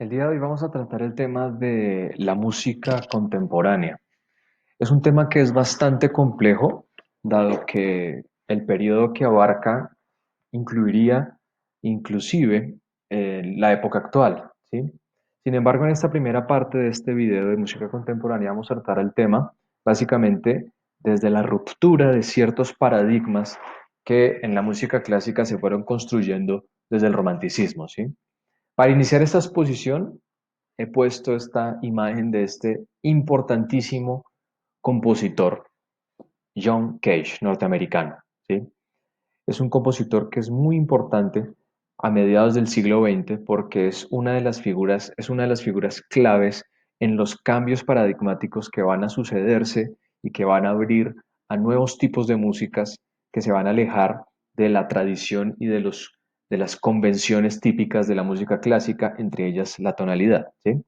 El día de hoy vamos a tratar el tema de la música contemporánea. Es un tema que es bastante complejo, dado que el periodo que abarca incluiría inclusive la época actual, ¿sí? Sin embargo, en esta primera parte de este video de música contemporánea vamos a tratar el tema básicamente desde la ruptura de ciertos paradigmas que en la música clásica se fueron construyendo desde el romanticismo, ¿sí? Para iniciar esta exposición, he puesto esta imagen de este importantísimo compositor, John Cage, norteamericano, ¿sí? Es un compositor que es muy importante a mediados del siglo XX porque es una de las figuras claves en los cambios paradigmáticos que van a sucederse y que van a abrir a nuevos tipos de músicas que se van a alejar de la tradición y de las convenciones típicas de la música clásica, entre ellas la tonalidad, ¿sí?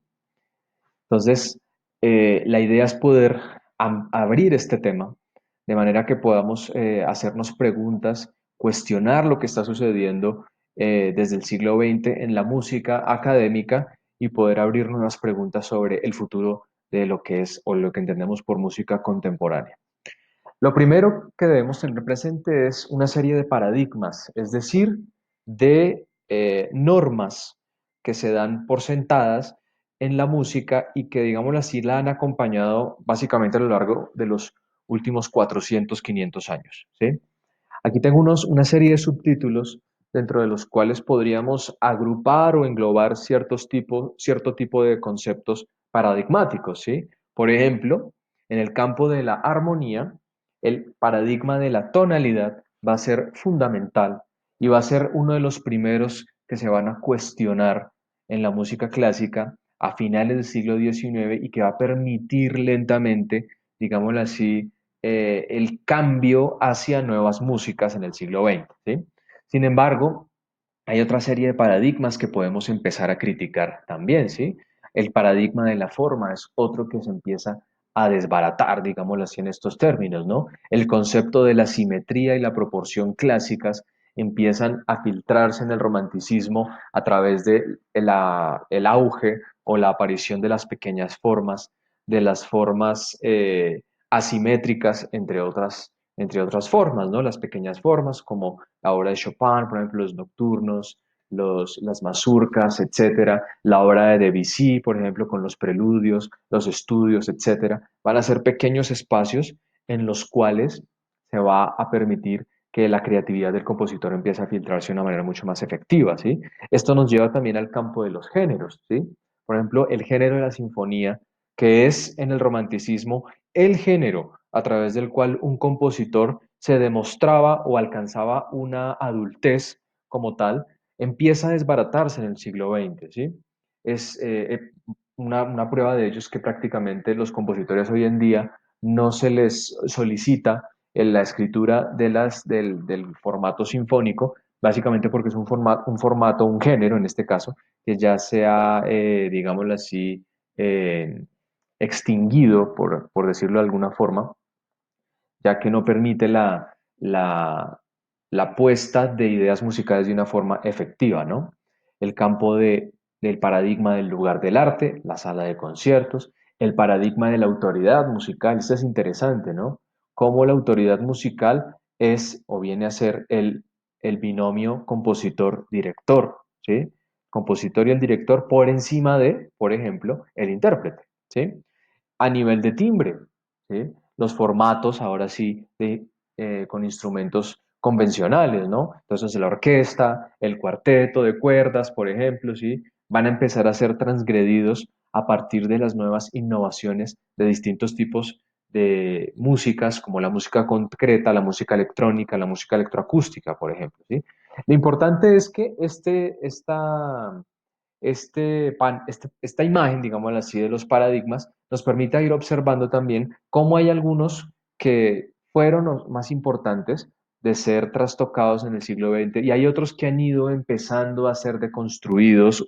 Entonces, la idea es poder abrir este tema de manera que podamos hacernos preguntas, cuestionar lo que está sucediendo desde el siglo XX en la música académica y poder abrir nuevas preguntas sobre el futuro de lo que es o lo que entendemos por música contemporánea. Lo primero que debemos tener presente es una serie de paradigmas, es decir, de normas que se dan por sentadas en la música y que, digámoslo así, la han acompañado básicamente a lo largo de los últimos 400, 500 años, ¿sí? Aquí tengo una serie de subtítulos dentro de los cuales podríamos agrupar o englobar cierto tipo de conceptos paradigmáticos, ¿sí? Por ejemplo, en el campo de la armonía, el paradigma de la tonalidad va a ser fundamental y va a ser uno de los primeros que se van a cuestionar en la música clásica a finales del siglo XIX y que va a permitir lentamente, digámoslo así, el cambio hacia nuevas músicas en el siglo XX, ¿sí? Sin embargo, hay otra serie de paradigmas que podemos empezar a criticar también, ¿sí? El paradigma de la forma es otro que se empieza a desbaratar, digámoslo así, en estos términos, ¿no? El concepto de la simetría y la proporción clásicas empiezan a filtrarse en el romanticismo a través de el auge o la aparición de las pequeñas formas, de las formas asimétricas, entre otras formas, ¿no? Las pequeñas formas como la obra de Chopin, por ejemplo, los nocturnos, las mazurcas, etcétera, la obra de Debussy, por ejemplo, con los preludios, los estudios, etcétera, van a ser pequeños espacios en los cuales se va a permitir que la creatividad del compositor empiece a filtrarse de una manera mucho más efectiva, ¿sí? Esto nos lleva también al campo de los géneros, ¿sí? Por ejemplo, el género de la sinfonía, que es en el romanticismo el género a través del cual un compositor se demostraba o alcanzaba una adultez como tal, empieza a desbaratarse en el siglo XX, ¿sí? Es una prueba de ello es que prácticamente los compositores hoy en día no se les solicita en la escritura del formato sinfónico, básicamente porque es un género en este caso, que ya sea, digámoslo así, eh, extinguido, por decirlo de alguna forma, ya que no permite la puesta de ideas musicales de una forma efectiva, ¿no? El campo del paradigma del lugar del arte, la sala de conciertos, el paradigma de la autoridad musical, esto es interesante, ¿no? Cómo la autoridad musical es o viene a ser el binomio compositor-director, ¿sí? Compositor y el director por encima de, por ejemplo, el intérprete, ¿sí? A nivel de timbre, ¿sí? Los formatos ahora sí con instrumentos convencionales, ¿no? Entonces la orquesta, el cuarteto de cuerdas, por ejemplo, ¿sí? Van a empezar a ser transgredidos a partir de las nuevas innovaciones de distintos tipos de músicas, como la música concreta, la música electrónica, la música electroacústica, por ejemplo, ¿sí? Lo importante es que esta imagen, digámoslo así, de los paradigmas, nos permite ir observando también cómo hay algunos que fueron los más importantes de ser trastocados en el siglo XX y hay otros que han ido empezando a ser deconstruidos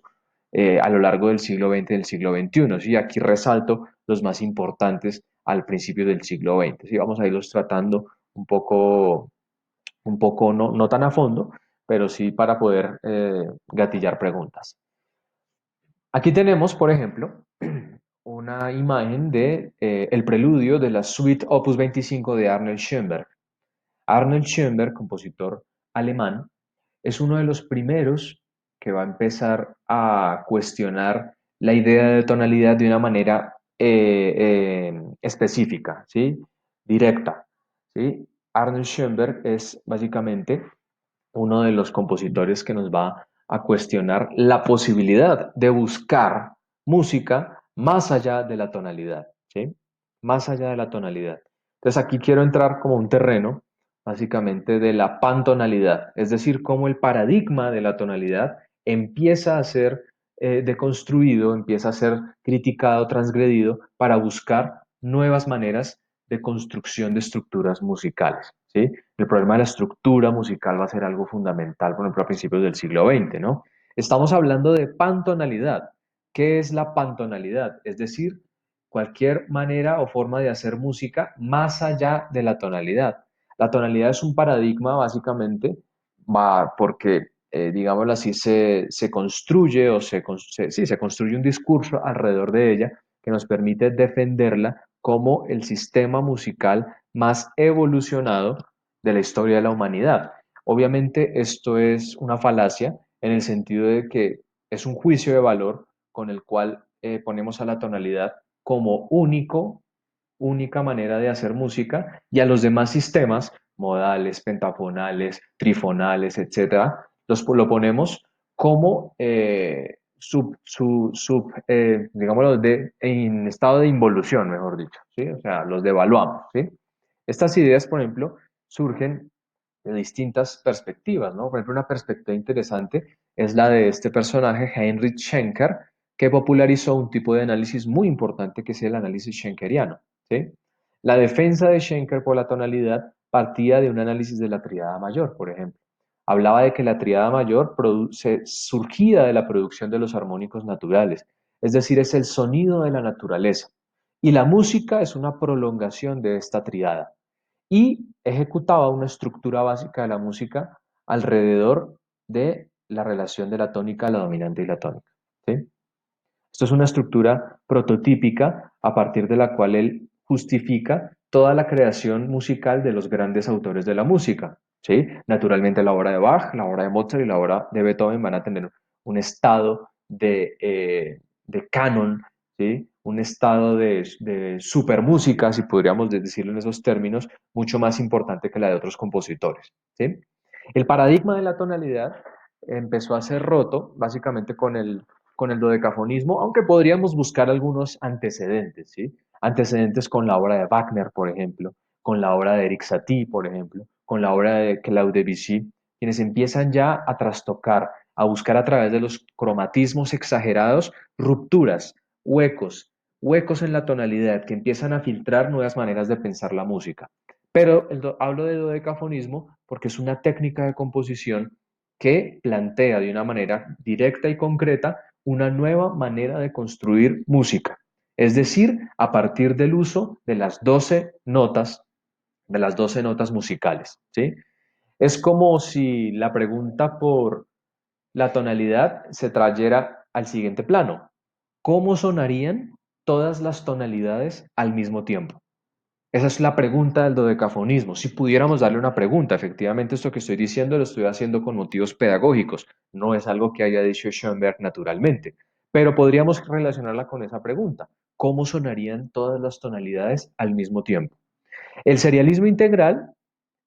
a lo largo del siglo XX y del siglo XXI. ¿Sí? Aquí resalto los más importantes al principio del siglo XX. ¿Sí? Vamos a irlos tratando un poco no tan a fondo, pero sí para poder gatillar preguntas. Aquí tenemos, por ejemplo, una imagen de el preludio de la Suite Opus 25 de Arnold Schoenberg. Arnold Schoenberg, compositor alemán, es uno de los primeros que va a empezar a cuestionar la idea de tonalidad de una manera específica, ¿sí? Directa, ¿sí? Arnold Schoenberg es básicamente uno de los compositores que nos va a cuestionar la posibilidad de buscar música más allá de la tonalidad, ¿sí? Más allá de la tonalidad. Entonces aquí quiero entrar como un terreno, básicamente, de la pantonalidad, es decir, cómo el paradigma de la tonalidad empieza a ser deconstruido, empieza a ser criticado, transgredido, para buscar nuevas maneras de construcción de estructuras musicales, ¿sí? El problema de la estructura musical va a ser algo fundamental, por ejemplo, a principios del siglo XX, ¿no? Estamos hablando de pantonalidad. ¿Qué es la pantonalidad? Es decir, cualquier manera o forma de hacer música más allá de la tonalidad. La tonalidad es un paradigma, básicamente, porque, digámoslo así, se construye o sí, se construye un discurso alrededor de ella que nos permite defenderla como el sistema musical más evolucionado de la historia de la humanidad. Obviamente esto es una falacia en el sentido de que es un juicio de valor con el cual ponemos a la tonalidad como única manera de hacer música y a los demás sistemas, modales, pentafonales, trifonales, etcétera, lo ponemos como digámoslo, en estado de involución, mejor dicho, ¿sí? O sea, los devaluamos, ¿sí? Estas ideas, por ejemplo, surgen de distintas perspectivas, ¿no? Por ejemplo, una perspectiva interesante es la de este personaje, Heinrich Schenker, que popularizó un tipo de análisis muy importante que es el análisis schenkeriano, ¿sí? La defensa de Schenker por la tonalidad partía de un análisis de la tríada mayor, por ejemplo. Hablaba de que la tríada mayor surgía de la producción de los armónicos naturales, es decir, es el sonido de la naturaleza. Y la música es una prolongación de esta tríada y ejecutaba una estructura básica de la música alrededor de la relación de la tónica, la dominante y la tónica, ¿sí? Esto es una estructura prototípica a partir de la cual él justifica toda la creación musical de los grandes autores de la música, ¿sí? Naturalmente la obra de Bach, la obra de Mozart y la obra de Beethoven van a tener un estado de canon, ¿sí? Un estado de supermúsica, si podríamos decirlo en esos términos, mucho más importante que la de otros compositores, ¿sí? El paradigma de la tonalidad empezó a ser roto básicamente con el dodecafonismo, aunque podríamos buscar algunos antecedentes, ¿sí? Antecedentes con la obra de Wagner, por ejemplo, con la obra de Eric Satie, por ejemplo, con la obra de Claude Debussy, quienes empiezan ya a trastocar, a buscar a través de los cromatismos exagerados rupturas, huecos, huecos en la tonalidad que empiezan a filtrar nuevas maneras de pensar la música. Pero hablo de dodecafonismo porque es una técnica de composición que plantea de una manera directa y concreta una nueva manera de construir música, es decir, a partir del uso de las 12 notas musicales, ¿sí? Es como si la pregunta por la tonalidad se trayera al siguiente plano. ¿Cómo sonarían todas las tonalidades al mismo tiempo? Esa es la pregunta del dodecafonismo. Si pudiéramos darle una pregunta, efectivamente esto que estoy diciendo lo estoy haciendo con motivos pedagógicos, no es algo que haya dicho Schoenberg naturalmente, pero podríamos relacionarla con esa pregunta. ¿Cómo sonarían todas las tonalidades al mismo tiempo? El serialismo integral,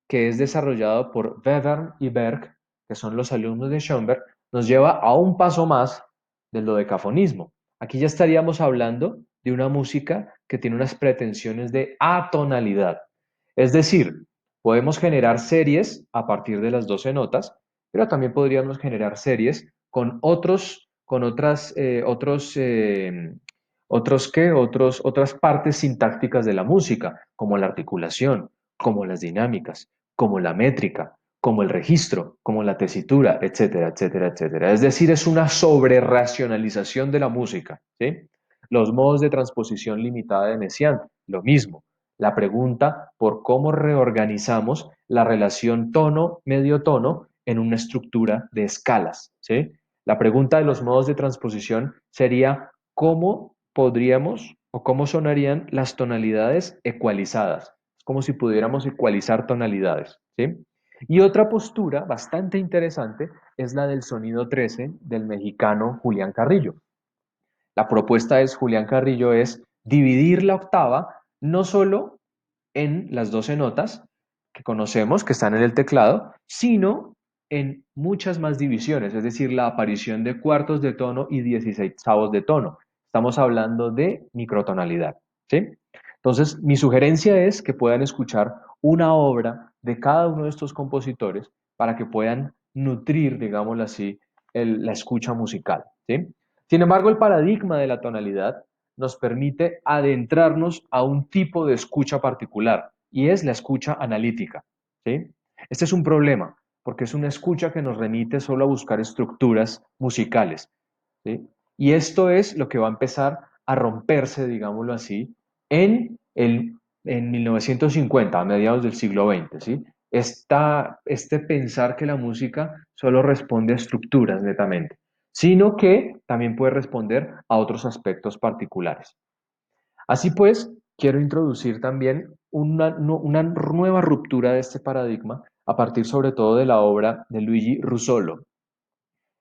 que es desarrollado por Webern y Berg, que son los alumnos de Schoenberg, nos lleva a un paso más del dodecafonismo. Aquí ya estaríamos hablando de una música que tiene unas pretensiones de atonalidad. Es decir, podemos generar series a partir de las 12 notas, pero también podríamos generar series con otras partes sintácticas de la música, como la articulación, como las dinámicas, como la métrica, como el registro, como la tesitura, etcétera, etcétera, etcétera. Es decir, es una sobreracionalización de la música, ¿sí? Los modos de transposición limitada de Messiaen, lo mismo. La pregunta por cómo reorganizamos la relación tono-medio tono en una estructura de escalas, ¿sí? La pregunta de los modos de transposición sería ¿cómo podríamos o cómo sonarían las tonalidades ecualizadas? Es como si pudiéramos ecualizar tonalidades, ¿sí? Y otra postura bastante interesante es la del sonido 13 del mexicano Julián Carrillo. La propuesta es, Julián Carrillo, es dividir la octava no solo en las 12 notas que conocemos, que están en el teclado, sino en muchas más divisiones, es decir, la aparición de cuartos de tono y 16avos de tono. Estamos hablando de microtonalidad, ¿sí? Entonces, mi sugerencia es que puedan escuchar una obra de cada uno de estos compositores para que puedan nutrir, digámoslo así, la escucha musical, ¿sí? Sin embargo, el paradigma de la tonalidad nos permite adentrarnos a un tipo de escucha particular y es la escucha analítica, ¿sí? Este es un problema porque es una escucha que nos remite solo a buscar estructuras musicales, ¿sí? Y esto es lo que va a empezar a romperse, digámoslo así, en, el, en 1950, a mediados del siglo XX, ¿sí? Este pensar que la música solo responde a estructuras netamente, sino que también puede responder a otros aspectos particulares. Así pues, quiero introducir también una nueva ruptura de este paradigma a partir sobre todo de la obra de Luigi Russolo.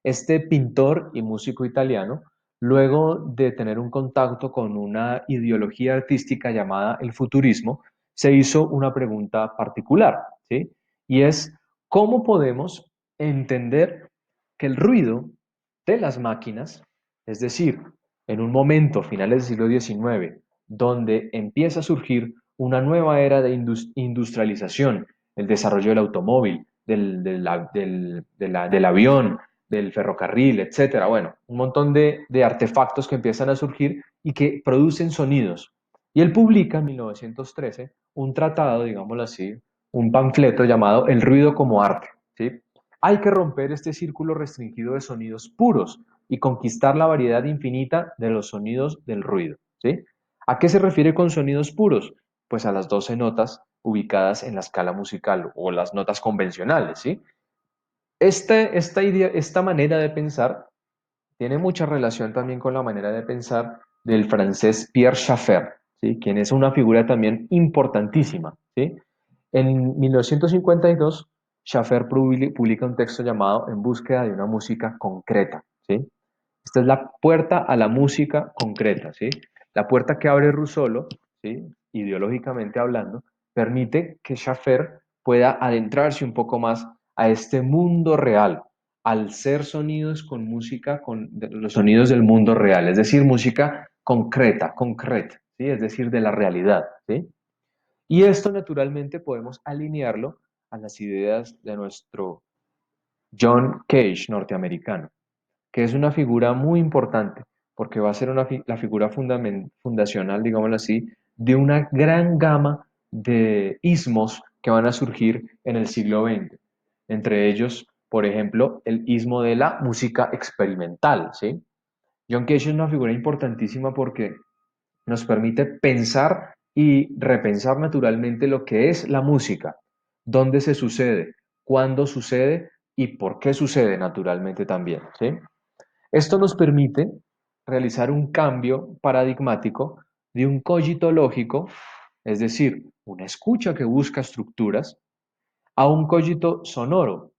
Este pintor y músico italiano, luego de tener un contacto con una ideología artística llamada el futurismo, se hizo una pregunta particular, ¿sí? Y es, ¿cómo podemos entender que el ruido de las máquinas, es decir, en un momento, finales del siglo XIX, donde empieza a surgir una nueva era de industrialización, el desarrollo del automóvil, del avión, del ferrocarril, etcétera. Bueno, un montón de artefactos que empiezan a surgir y que producen sonidos. Y él publica en 1913 un tratado, digámoslo así, un panfleto llamado El ruido como arte, ¿sí? Hay que romper este círculo restringido de sonidos puros y conquistar la variedad infinita de los sonidos del ruido, ¿sí? ¿A qué se refiere con sonidos puros? Pues a las 12 notas ubicadas en la escala musical o las notas convencionales, ¿sí? Esta manera de pensar tiene mucha relación también con la manera de pensar del francés Pierre Schaeffer, ¿sí? Quien es una figura también importantísima, ¿sí? En 1952, Schaeffer publica un texto llamado En búsqueda de una música concreta, ¿sí? Esta es la puerta a la música concreta, ¿sí? La puerta que abre Russolo, ¿sí? Ideológicamente hablando, permite que Schaeffer pueda adentrarse un poco más a este mundo real, al ser sonidos con música, con los sonidos del mundo real, es decir, música concreta, ¿sí? Es decir, de la realidad, ¿sí? Y esto naturalmente podemos alinearlo a las ideas de nuestro John Cage norteamericano, que es una figura muy importante, porque va a ser la figura fundacional, digámoslo así, de una gran gama de ismos que van a surgir en el siglo XX. Entre ellos, por ejemplo, el ismo de la música experimental, ¿sí? John Cage es una figura importantísima porque nos permite pensar y repensar naturalmente lo que es la música, dónde se sucede, cuándo sucede y por qué sucede naturalmente también, ¿sí? Esto nos permite realizar un cambio paradigmático de un cogito lógico, es decir, una escucha que busca estructuras, a un cogito sonoro,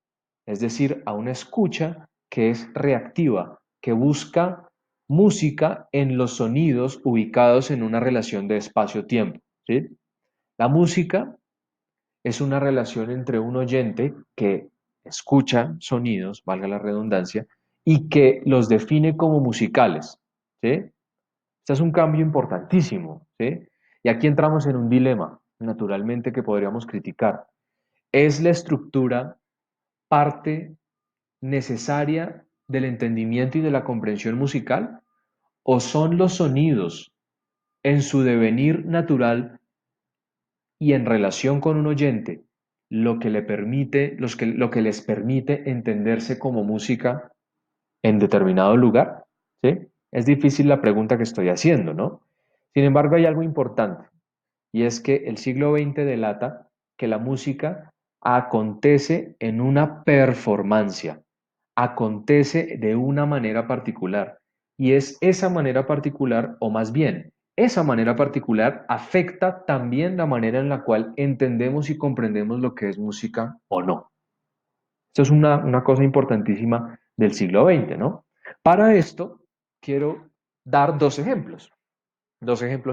es decir, a una escucha que es reactiva, que busca música en los sonidos ubicados en una relación de espacio-tiempo, ¿sí? La música es una relación entre un oyente que escucha sonidos, valga la redundancia, y que los define como musicales, ¿sí? Este es un cambio importantísimo, ¿sí? Y aquí entramos en un dilema, naturalmente, que podríamos criticar. ¿Es la estructura parte necesaria del entendimiento y de la comprensión musical? ¿O son los sonidos en su devenir natural y en relación con un oyente lo que le permite, lo que les permite entenderse como música en determinado lugar? ¿Sí? Es difícil la pregunta que estoy haciendo, ¿no? Sin embargo, hay algo importante, y es que el siglo XX delata que la música acontece en una performancia, acontece de una manera particular. Y es esa manera particular, o más bien, esa manera particular afecta también la manera en la cual entendemos y comprendemos lo que es música o no. Esto es una cosa importantísima del siglo XX, ¿no? Para esto, quiero dar dos ejemplos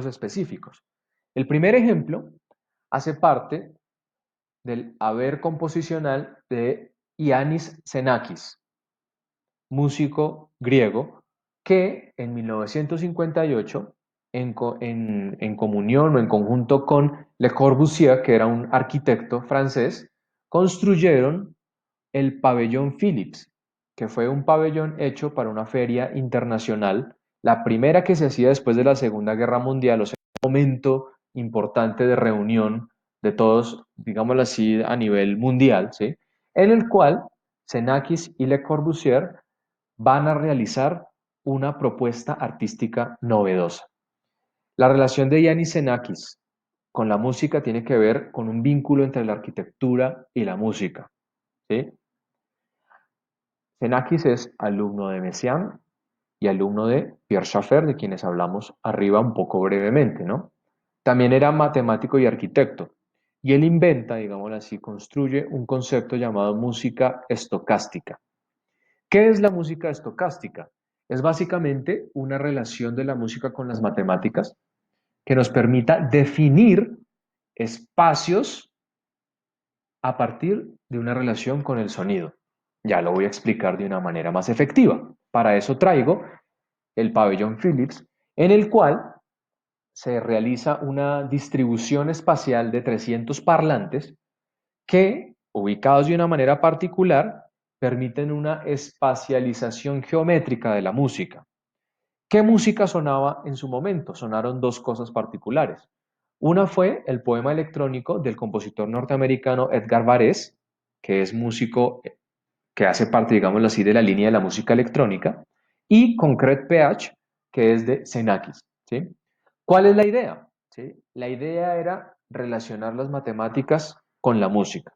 específicos. El primer ejemplo hace parte del haber composicional de Iannis Xenakis, músico griego, que en 1958, en comunión o en conjunto con Le Corbusier, que era un arquitecto francés, construyeron el pabellón Philips, que fue un pabellón hecho para una feria internacional, la primera que se hacía después de la Segunda Guerra Mundial, o sea, un momento importante de reunión de todos, digámoslo así, a nivel mundial, ¿sí? En el cual Xenakis y Le Corbusier van a realizar una propuesta artística novedosa. La relación de Yanis Xenakis con la música tiene que ver con un vínculo entre la arquitectura y la música, ¿sí? Xenakis es alumno de Messiaen y alumno de Pierre Schaeffer, de quienes hablamos arriba un poco brevemente, ¿no? También era matemático y arquitecto, y él inventa, digámoslo así, construye un concepto llamado música estocástica. ¿Qué es la música estocástica? Es básicamente una relación de la música con las matemáticas que nos permita definir espacios a partir de una relación con el sonido. Ya lo voy a explicar de una manera más efectiva. Para eso traigo el pabellón Philips, en el cual se realiza una distribución espacial de 300 parlantes que, ubicados de una manera particular, permiten una espacialización geométrica de la música. ¿Qué música sonaba en su momento? Sonaron dos cosas particulares. Una fue el poema electrónico del compositor norteamericano Edgar Varese, que es músico que hace parte, digámoslo así, de la línea de la música electrónica, y Concrete PH, que es de Xenakis, ¿sí? ¿Cuál es la idea? ¿Sí? La idea era relacionar las matemáticas con la música.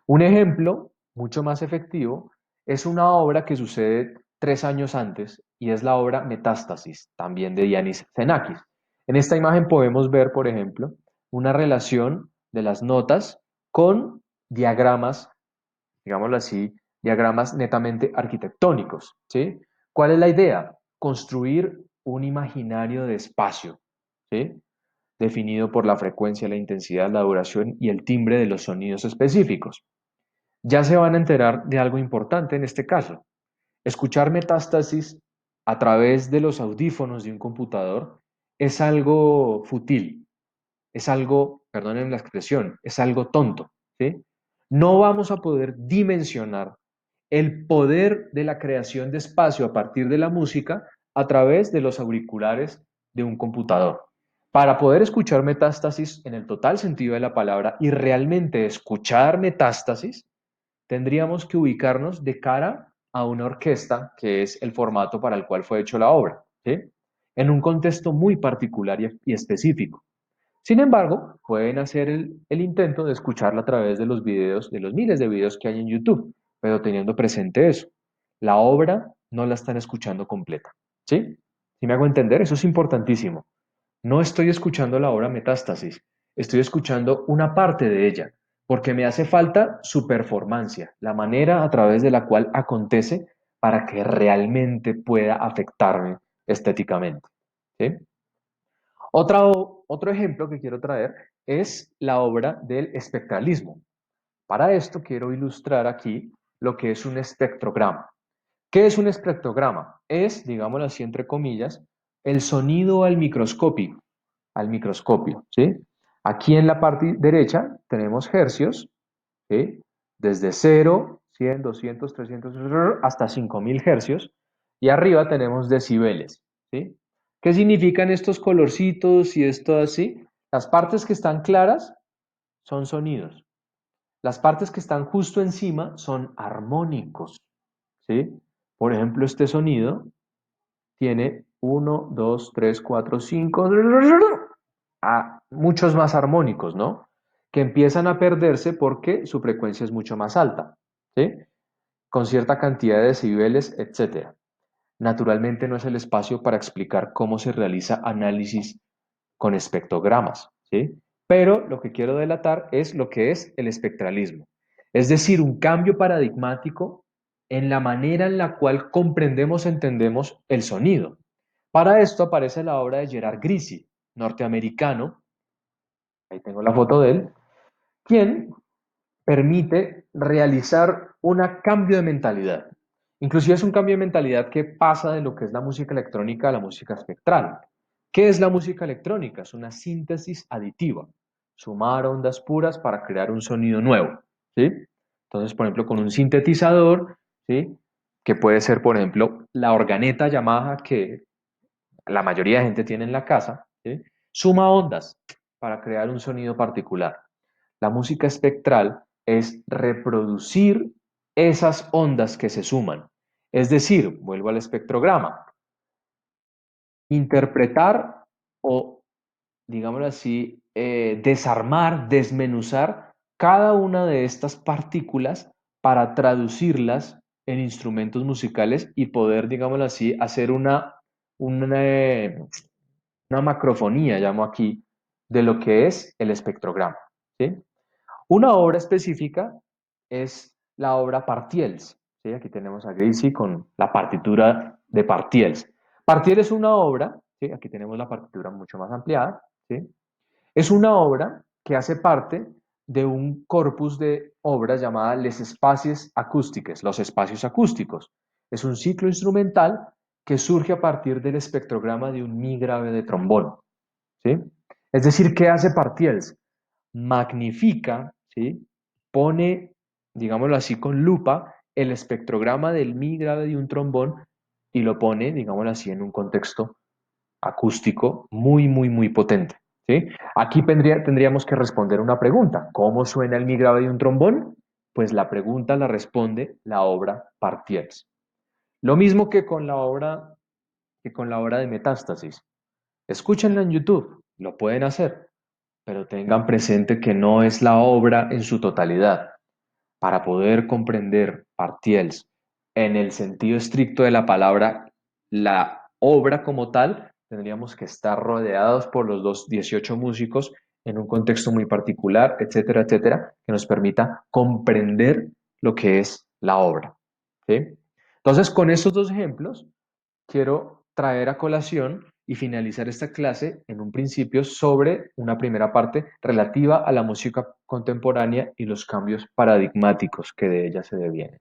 Un ejemplo mucho más efectivo es una obra que sucede 3 años antes y es la obra Metástasis, también de Yanis Xenakis. En esta imagen podemos ver, por ejemplo, una relación de las notas con diagramas, digámoslo así, diagramas netamente arquitectónicos, ¿sí? ¿Cuál es la idea? Construir un imaginario de espacio, ¿sí? Definido por la frecuencia, la intensidad, la duración y el timbre de los sonidos específicos. Ya se van a enterar de algo importante en este caso. Escuchar Metástasis a través de los audífonos de un computador es algo fútil, es algo, perdonen la expresión, es algo tonto, ¿sí? No vamos a poder dimensionar el poder de la creación de espacio a partir de la música a través de los auriculares de un computador. Para poder escuchar Metástasis en el total sentido de la palabra y realmente escuchar Metástasis, tendríamos que ubicarnos de cara a una orquesta, que es el formato para el cual fue hecho la obra, ¿sí? En un contexto muy particular y específico. Sin embargo, pueden hacer el intento de escucharla a través de los videos, de los miles de videos que hay en YouTube, pero teniendo presente eso, la obra no la están escuchando completa, ¿sí? Si me hago entender, eso es importantísimo. No estoy escuchando la obra Metástasis, estoy escuchando una parte de ella, porque me hace falta su performancia, la manera a través de la cual acontece para que realmente pueda afectarme estéticamente, ¿sí? Otro ejemplo que quiero traer es la obra del espectralismo. Para esto quiero ilustrar aquí lo que es un espectrograma. ¿Qué es un espectrograma? Es, digámoslo así entre comillas, el sonido al microscopio, ¿sí? Aquí en la parte derecha tenemos hercios, ¿sí? Desde 0, 100, 200, 300, hasta 5000 hercios. Y arriba tenemos decibeles, ¿sí? ¿Qué significan estos colorcitos y esto así? Las partes que están claras son sonidos. Las partes que están justo encima son armónicos, ¿sí? Por ejemplo, este sonido tiene uno, 2, 3, 4, 5, muchos más armónicos, ¿no? Que empiezan a perderse porque su frecuencia es mucho más alta, ¿sí? con cierta cantidad de decibeles, etcétera. Naturalmente no es el espacio para explicar cómo se realiza análisis con espectrogramas, ¿sí? Pero lo que quiero delatar es lo que es el espectralismo, es decir, un cambio paradigmático en la manera en la cual comprendemos, entendemos el sonido. Para esto aparece la obra de Gerard Grisi, norteamericano, ahí tengo la foto de él, quien permite realizar un cambio de mentalidad. Inclusive es un cambio de mentalidad que pasa de lo que es la música electrónica a la música espectral. ¿Qué es la música electrónica? Es una síntesis aditiva, sumar ondas puras para crear un sonido nuevo, ¿sí? Entonces, por ejemplo, con un sintetizador, ¿sí? Que puede ser, por ejemplo, la organeta Yamaha que la mayoría de gente tiene en la casa, ¿sí? Suma ondas para crear un sonido particular. La música espectral es reproducir esas ondas que se suman. Es decir, vuelvo al espectrograma, interpretar o, digámoslo así, desarmar, desmenuzar cada una de estas partículas para traducirlas en instrumentos musicales y poder, digámoslo así, hacer una macrofonía, llamo aquí, de lo que es el espectrograma, ¿sí? Una obra específica es la obra Partiels, ¿sí? Aquí tenemos a Grisi con la partitura de Partiels. Partiel es una obra, ¿sí? Aquí tenemos la partitura mucho más ampliada, ¿sí? Es una obra que hace parte de un corpus de obras llamada Les Espaces Acústiques, los espacios acústicos. Es un ciclo instrumental que surge a partir del espectrograma de un mi grave de trombón, ¿sí? Es decir, ¿qué hace Partiels? Magnifica, ¿sí? Pone, digámoslo así, con lupa el espectrograma del mi grave de un trombón y lo pone, digámoslo así, en un contexto acústico muy, muy, muy potente, ¿sí? Aquí tendríamos que responder una pregunta. ¿Cómo suena el mi grave de un trombón? Pues la pregunta la responde la obra Partiels. Lo mismo que con la obra de Metástasis. Escúchenla en YouTube, lo pueden hacer, pero tengan presente que no es la obra en su totalidad. Para poder comprender Partiels en el sentido estricto de la palabra, la obra como tal, tendríamos que estar rodeados por los 18 músicos en un contexto muy particular, etcétera, etcétera, que nos permita comprender lo que es la obra, ¿sí? Entonces, con estos dos ejemplos, quiero traer a colación y finalizar esta clase en un principio sobre una primera parte relativa a la música contemporánea y los cambios paradigmáticos que de ella se devienen.